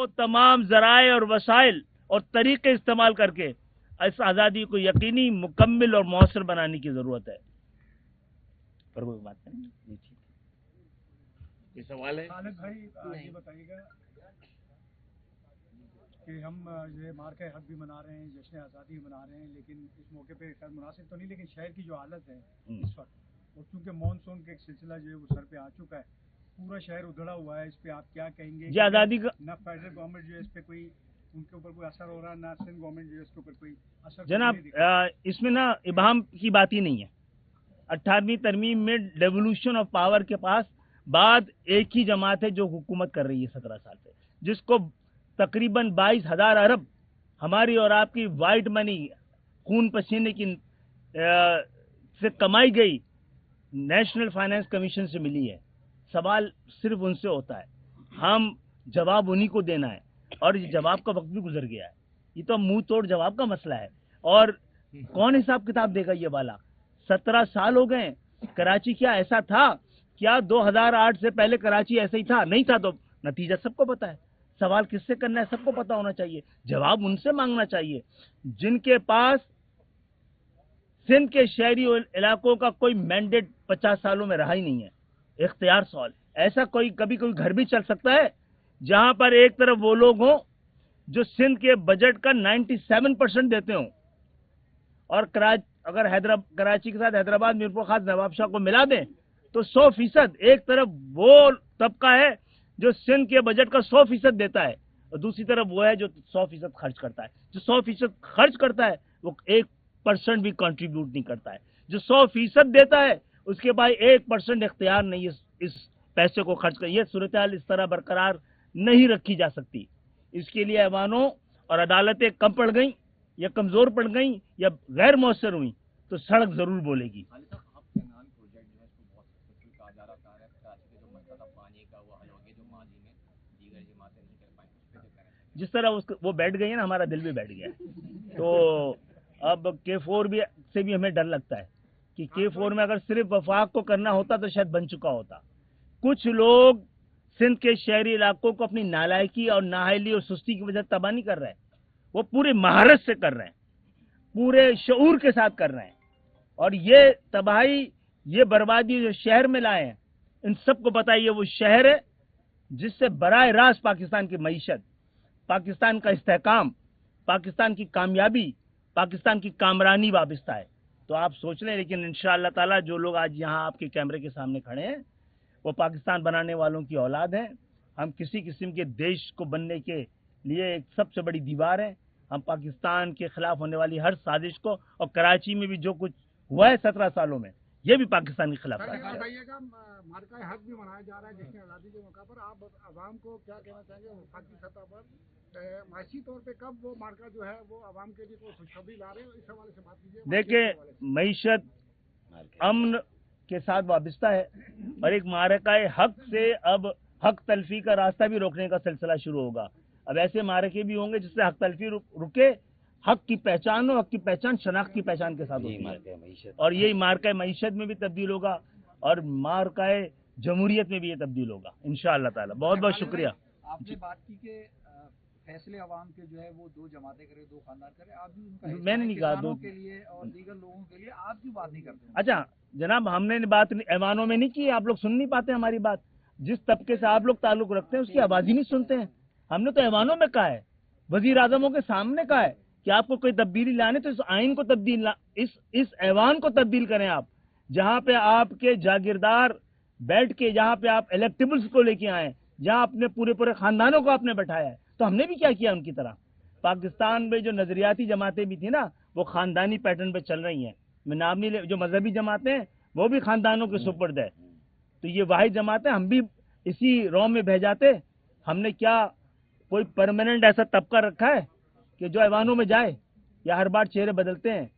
तमाम ज़राए और वसाइल और तरीके इस्तेमाल करके इस आज़ादी को यकीनी, मुकम्मल और मौसर बनाने की ज़रूरत है। पर कोई बात नहीं, ये सवाल है। खालिद भाई ये बताइएगा कि हम ये मार्का हक भी मना रहे हैं, जश्न आज़ादी मना रहे हैं, लेकिन इस मौके पे खैर मुनासिब तो नहीं, लेकिन शहर की जो हालत है इस वक्त, और चूंकि मानसून का एक सिलसिला जो है वो सर पे आ चुका है, पूरा शहर उधड़ा हुआ है, इस पे आप क्या कहेंगे? जी, आज़ादी का ना फेडरल गवर्नमेंट जो है इस पे कोई उनके ऊपर कोई असर हो रहा है, ना सिंध गवर्नमेंट जो है इसके ऊपर कोई असर जनाब, इसमें ना इबाहम की बात ही नहीं है। 18वीं तरमीम में डेवोल्यूशन ऑफ पावर के पास बाद एक ही जमात है जो हुकूमत कर रही है 17 साल से, जिसको तकरीबन 22,000 अरब हमारी और आपकी वाइट मनी, खून पसीने की से कमाई गई नेशनल फाइनेंस कमीशन से मिली है। सवाल सिर्फ उनसे होता है, हम जवाब उन्हीं को देना है, और ये जवाब का वक्त भी गुजर गया है। ये तो मुंह तोड़ जवाब का मसला है, और कौन हिसाब किताब देगा ये वाला? 17 साल हो गए। कराची क्या ऐसा था? क्या 2008 से पहले कराची ऐसा ही था? नहीं था। तो नतीजा सबको पता है। सवाल किससे करना है सबको पता होना चाहिए, जवाब उनसे मांगना चाहिए जिनके पास सिंध के शहरी इलाकों का कोई मैंडेट 50 सालों में रहा ही नहीं है। इख्तियार सवाल, ऐसा कोई कभी कोई घर भी चल सकता है जहां पर एक तरफ वो लोग हों जो सिंध के बजट का 97% देते हों, और अगर कराची के साथ हैदराबाद, मीरपुर खास, नवाबशाह को मिला दें तो 100%। एक तरफ वो तबका है जो सिंध के बजट का 100% देता है, और दूसरी तरफ वो है जो 100% खर्च करता है। जो 100% खर्च करता है वो 1% भी कंट्रीब्यूट नहीं करता है। जो 100% देता है उसके पास 1% इख्तियार नहीं है इस पैसे को खर्च कर। यह सूरत हाल इस तरह बरकरार नहीं रखी जा सकती। इसके लिए ऐवानों और अदालतें कम पड़ गई या कमजोर पड़ गई या गैर मौसर हुई तो सड़क जरूर बोलेगी। जिस तरह वो बैठ गई है ना, हमारा दिल भी बैठ गया है। तो अब K4 भी से भी हमें डर लगता है कि K4 में अगर सिर्फ वफाक को करना होता तो शायद बन चुका होता। कुछ लोग सिंध के शहरी इलाकों को अपनी नालायकी और नाअहली और सुस्ती की वजह से तबाह नहीं कर रहे हैं, वो पूरी महारत से कर रहे हैं, पूरे शऊर के साथ कर रहे हैं। और ये तबाही, ये बर्बादी जो शहर में लाए हैं, इन सबको पता है ये वो शहर है जिससे बराह रास्त पाकिस्तान की मईशत, पाकिस्तान का इस्तेहकाम, पाकिस्तान की कामयाबी, पाकिस्तान की कामरानी वाबस्ता है। तो आप सोच लें, लेकिन इंशाअल्लाह ताला जो लोग आज यहाँ आपके कैमरे के सामने खड़े हैं वो पाकिस्तान बनाने वालों की औलाद हैं। हम किसी किस्म के देश को बनने के लिए एक सबसे बड़ी दीवार है। हम पाकिस्तान के खिलाफ होने वाली हर साजिश को, और कराची में भी जो कुछ हुआ है 17 सालों में, ये भी पाकिस्तान के खिलाफ है। बताइएगा, मार्का हक भी मनाया जा रहा है जश्न आज़ादी के मौका पर, आप आवाम को क्या कहना चाहेंगे वफाकी सतह पर? माशी तौर पे कब वो मार्का जो है वो आवाम के लिए कोई खुशखबरी ला रहे हैं, इस हवाले से बात कीजिए। देखिए, मईशत अमन के साथ वाबस्ता है, और एक मारका हक से अब हक तलफी का रास्ता भी रोकने का सिलसिला शुरू होगा। अब ऐसे मारके भी होंगे जिससे हक तलफी रुके, हक की पहचान हो, हक की पहचान शनाख्त की पहचान के साथ होती है, और यही मार्का मईशत में भी तब्दील होगा और मार्का जमहूरियत में भी ये तब्दील होगा इंशाअल्लाह ताला। बहुत बहुत शुक्रिया। आपने बात की कि फैसले अवाम के जो है वो दो जमातें करें, दो खानदान करें, आप भी उनका मैंने नहीं कहा दो के लिए और दीगर लोगों के लिए, आप क्यों बात नहीं करते? अच्छा जनाब, हमने बात ऐवानों में नहीं की, आप लोग सुन नहीं पाते हमारी बात। जिस तबके से आप लोग ताल्लुक रखते हैं उसकी आवाज ही नहीं सुनते हैं। हमने तो ऐवानों में कहा है, वजीर आजमों के सामने कहा है कि आपको कोई तब्दीली लाने तो इस आइन को तब्दील, इस ऐवान को तब्दील करें आप, जहाँ पे आपके जागीरदार बैठ के, जहाँ पे आप इलेक्टेबल्स को लेके आए, जहाँ अपने पूरे पूरे खानदानों को आपने बैठाया है। तो हमने भी क्या किया उनकी तरह? पाकिस्तान में जो नजरियाती जमातें भी थी ना, वो खानदानी पैटर्न पे चल रही हैं। मैं नाम नहीं ले, जो मजहबी जमातें हैं वो भी खानदानों के सुपर्द है। तो ये वाहिद जमातें, हम भी इसी रौ में बह जाते। हमने क्या कोई परमानेंट ऐसा तबका रखा है कि जो ऐवानों में जाए, या हर बार चेहरे बदलते हैं,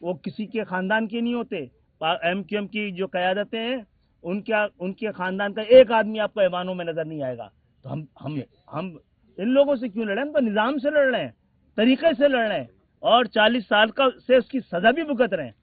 वो किसी के खानदान के नहीं होते। MQM की जो क़यादतें हैं उनके खानदान का एक आदमी आपको ऐवानों में नजर नहीं आएगा। तो हम इन लोगों से क्यों लड़े? हम तो निजाम से लड़ रहे हैं, तरीके से लड़ रहे हैं, और 40 साल का से उसकी सजा भी भुगत रहे हैं।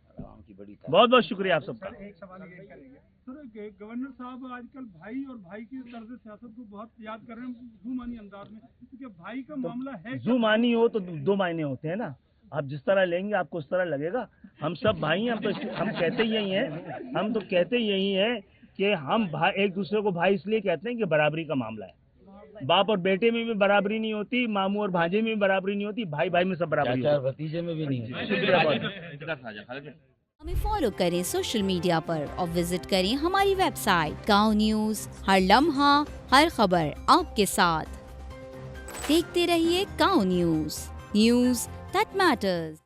बहुत बहुत शुक्रिया आप सबका। एक सवाल ये करेंगे सर गवर्नर साहब आजकल भाई और भाई की तर्ज सियासत को बहुत याद कर रहे हैं जुमानी अंदाज में, क्योंकि भाई का मामला है जो मानी हो तो दो मायने होते हैं ना, आप जिस तरह लेंगे आपको उस तरह लगेगा। हम सब भाई हैं, हम कहते यही हैं, हम तो कहते यही हैं कि हम भाई एक दूसरे को भाई इसलिए कहते हैं कि बराबरी का मामला है। बाप और बेटे में भी बराबरी नहीं होती, मामू और भांजे में भी बराबरी नहीं होती, भाई भाई में सब बराबरी होती है, भतीजे में भी नहीं है। शुक्रिया बहुत। हमें फॉलो करें सोशल मीडिया पर और विजिट करें हमारी वेबसाइट गाँव न्यूज, हर लम्हा हर खबर आपके साथ। देखते रहिए गाँव न्यूज, न्यूज दैट मैटर्स।